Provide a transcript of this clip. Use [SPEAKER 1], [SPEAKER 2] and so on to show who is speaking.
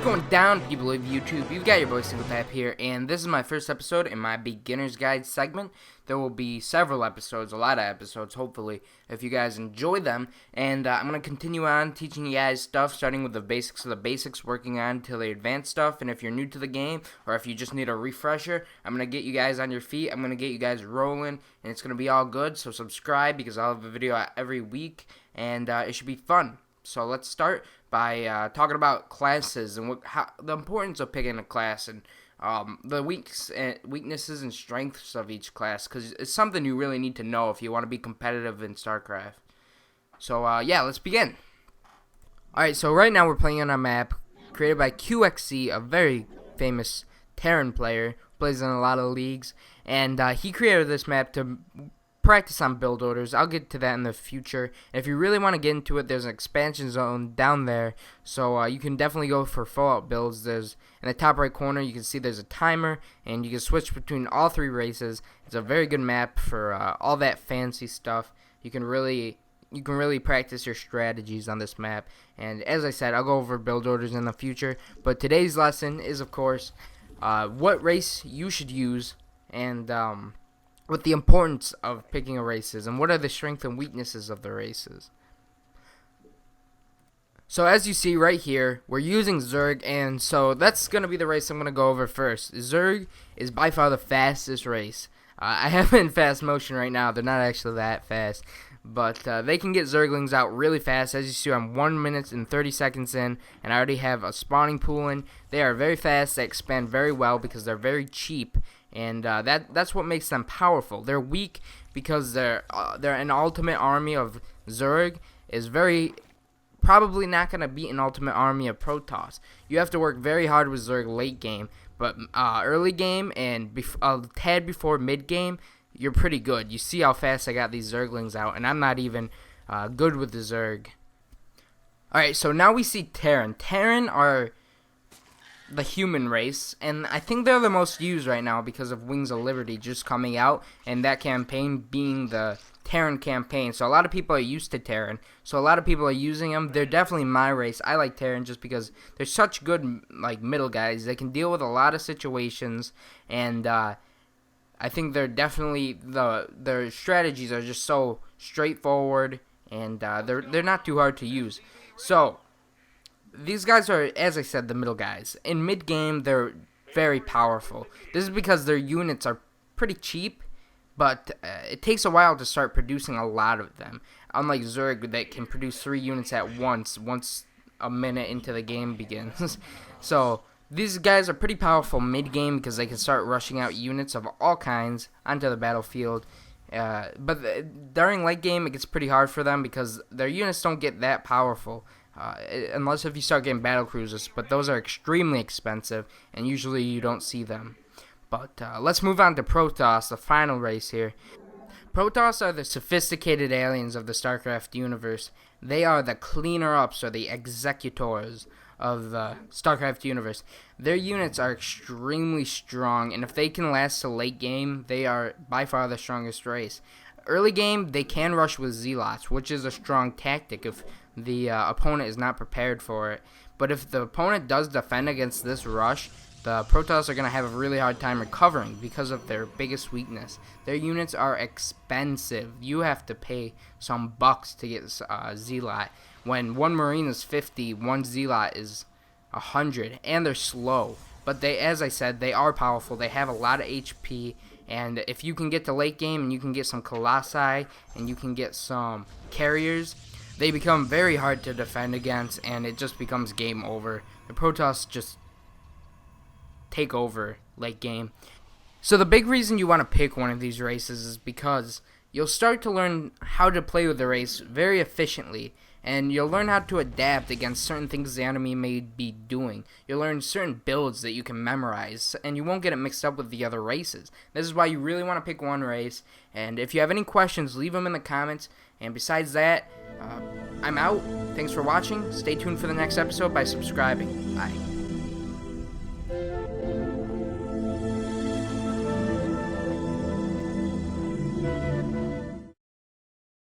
[SPEAKER 1] Going down, people of YouTube? You've got your boy SingleTap here, and this is my first episode in my Beginner's Guide segment. There will be several episodes, a lot of episodes, hopefully, if you guys enjoy them. And I'm going to continue on teaching you guys stuff, starting with the basics of the basics, working on till the advanced stuff. And if you're new to the game, or if you just need a refresher, I'm going to get you guys on your feet. I'm going to get you guys rolling, and it's going to be all good. So subscribe, because I'll have a video out every week, and it should be fun. So let's start by talking about classes and the importance of picking a class and the weaknesses and strengths of each class, because it's something you really need to know if you want to be competitive in StarCraft. So yeah, let's begin. Alright, so right now we're playing on a map created by QXC, a very famous Terran player, plays in a lot of leagues, and he created this map to practice on build orders. I'll get to that in the future. And if you really want to get into it, there's an expansion zone down there, so you can definitely go for full-out builds. There's in the top right corner, you can see there's a timer, and you can switch between all three races. It's a very good map for all that fancy stuff. You can really practice your strategies on this map. And as I said, I'll go over build orders in the future. But today's lesson is, of course, what race you should use, and what the importance of picking a race is, and what are the strengths and weaknesses of the races. So as you see right here, we're using Zerg, and so that's going to be the race I'm going to go over first. Zerg is by far the fastest race. I have it in fast motion right now. They're not actually that fast, but they can get Zerglings out really fast. As you see, I'm 1 minute and 30 seconds in, and I already have a spawning pool in. They are very fast. They expand very well because they're very cheap. And that's what makes them powerful. They're weak because they're an ultimate army of Zerg is probably not going to beat an ultimate army of Protoss. You have to work very hard with Zerg late game, but early game and a tad before mid game, you're pretty good. You see how fast I got these Zerglings out, and I'm not even good with the Zerg. Alright, so now we see Terran. Terran are the human race, and I think they're the most used right now because of Wings of Liberty just coming out, and that campaign being the Terran campaign. So a lot of people are used to Terran, so a lot of people are using them. They're definitely my race. I like Terran just because they're such good middle guys. They can deal with a lot of situations, and I think they're definitely their strategies are just so straightforward, and they're not too hard to use. So these guys are, as I said, the middle guys. In mid-game, they're very powerful. This is because their units are pretty cheap, but it takes a while to start producing a lot of them. Unlike Zerg, that can produce 3 units at once a minute into the game begins. So these guys are pretty powerful mid-game because they can start rushing out units of all kinds onto the battlefield. But during late game, it gets pretty hard for them because their units don't get that powerful. Unless if you start getting battle cruisers, but those are extremely expensive, and usually you don't see them. But let's move on to Protoss, the final race here. Protoss are the sophisticated aliens of the StarCraft universe. They are the cleaner-ups, or the executors of the StarCraft universe. Their units are extremely strong, and if they can last to late game, they are by far the strongest race. Early game, they can rush with Zealots, which is a strong tactic if the opponent is not prepared for it. But if the opponent does defend against this rush, the Protoss are going to have a really hard time recovering because of their biggest weakness. Their units are expensive. You have to pay some bucks to get Zealot. When one Marine is 50, one Zealot is 100, and they're slow. But they, as I said, they are powerful. They have a lot of HP, and if you can get to late game and you can get some Colossi and you can get some carriers, they become very hard to defend against, and it just becomes game over. The Protoss just take over late game. So the big reason you want to pick one of these races is because you'll start to learn how to play with the race very efficiently, and you'll learn how to adapt against certain things the enemy may be doing. You'll learn certain builds that you can memorize, and you won't get it mixed up with the other races. This is why you really want to pick one race, and if you have any questions, leave them in the comments. And besides that, I'm out. Thanks for watching. Stay tuned for the next episode by subscribing. Bye.